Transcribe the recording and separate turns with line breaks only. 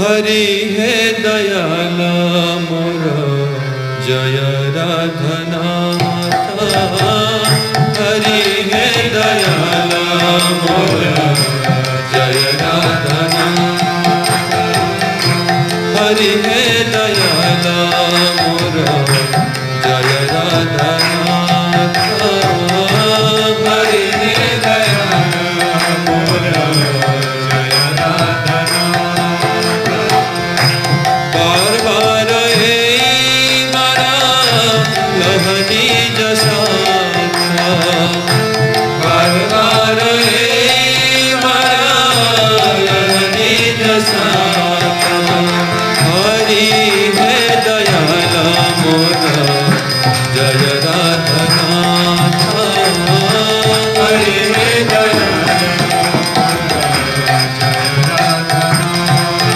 हरि हे दयाला मोरा जय राधनाथ। हरि हे दयाला मोरा जय राधनाथ। हरि हे दयाला मोरा जय राधनाथ। हरि हे दयाला मोरा जय राधनाथ। बार बार हे मारा लहनी जसा, बार बार हे मारा लहनी जसा। हरि हे दयाला मोरा जय